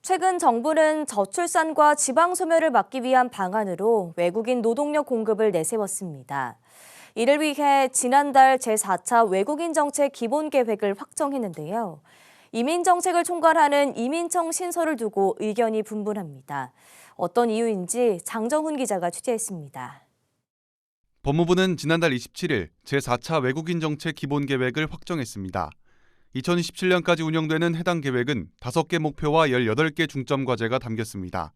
최근 정부는 저출산과 지방 소멸을 막기 위한 방안으로 외국인 노동력 공급을 내세웠습니다. 이를 위해 지난달 제4차 외국인 정책 기본 계획을 확정했는데요. 이민 정책을 총괄하는 이민청 신설을 두고 의견이 분분합니다. 어떤 이유인지 장정훈 기자가 취재했습니다. 법무부는 지난달 27일 제4차 외국인 정책 기본 계획을 확정했습니다. 2027년까지 운영되는 해당 계획은 5개 목표와 18개 중점 과제가 담겼습니다.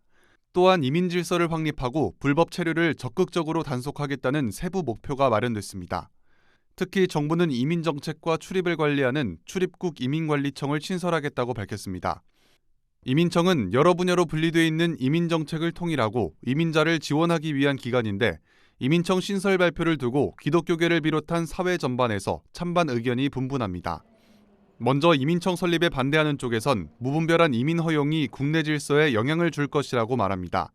또한 이민 질서를 확립하고 불법 체류를 적극적으로 단속하겠다는 세부 목표가 마련됐습니다. 특히 정부는 이민 정책과 출입을 관리하는 출입국 이민관리청을 신설하겠다고 밝혔습니다. 이민청은 여러 분야로 분리되어 있는 이민 정책을 통일하고 이민자를 지원하기 위한 기관인데 이민청 신설 발표를 두고 기독교계를 비롯한 사회 전반에서 찬반 의견이 분분합니다. 먼저 이민청 설립에 반대하는 쪽에선 무분별한 이민 허용이 국내 질서에 영향을 줄 것이라고 말합니다.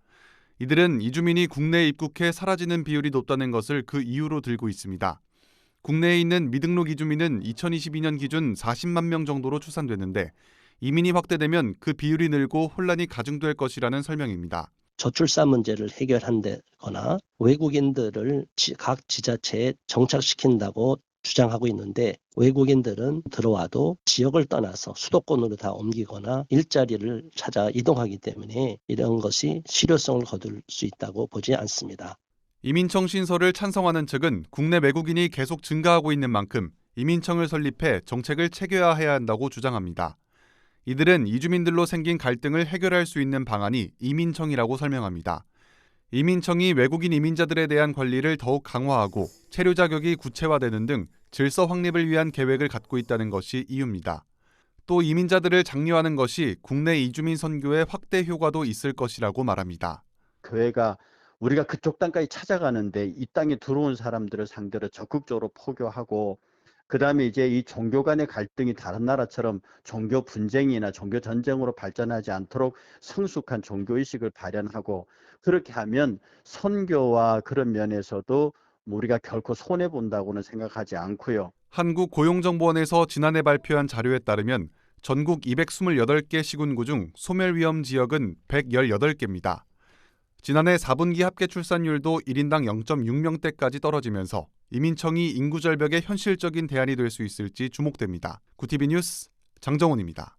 이들은 이주민이 국내에 입국해 사라지는 비율이 높다는 것을 그 이유로 들고 있습니다. 국내에 있는 미등록 이주민은 2022년 기준 40만 명 정도로 추산되는데 이민이 확대되면 그 비율이 늘고 혼란이 가중될 것이라는 설명입니다. 저출산 문제를 해결한다거나 외국인들을 각 지자체에 정착시킨다고 주장하고 있는데 외국인들은 들어와도 지역을 떠나서 수도권으로 다 옮기거나 일자리를 찾아 이동하기 때문에 이런 것이 실효성을 거둘 수 있다고 보지 않습니다. 이민청 신설을 찬성하는 측은 국내 외국인이 계속 증가하고 있는 만큼 이민청을 설립해 정책을 체계화해야 한다고 주장합니다. 이들은 이주민들로 생긴 갈등을 해결할 수 있는 방안이 이민청이라고 설명합니다. 이민청이 외국인 이민자들에 대한 관리를 더욱 강화하고 체류 자격이 구체화되는 등 질서 확립을 위한 계획을 갖고 있다는 것이 이유입니다. 또 이민자들을 장려하는 것이 국내 이주민 선교의 확대 효과도 있을 것이라고 말합니다. 교회가 우리가 그쪽 땅까지 찾아가는데 이 땅에 들어온 사람들을 상대로 적극적으로 포교하고 그다음에 이제 이 종교 간의 갈등이 다른 나라처럼 종교 분쟁이나 종교 전쟁으로 발전하지 않도록 성숙한 종교의식을 발현하고 그렇게 하면 선교와 그런 면에서도 우리가 결코 손해본다고는 생각하지 않고요. 한국고용정보원에서 지난해 발표한 자료에 따르면 전국 228개 시군구 중 소멸위험 지역은 118개입니다. 지난해 4분기 합계 출산율도 1인당 0.6명대까지 떨어지면서 이민청이 인구 절벽의 현실적인 대안이 될 수 있을지 주목됩니다. 구티비 뉴스 장정훈입니다.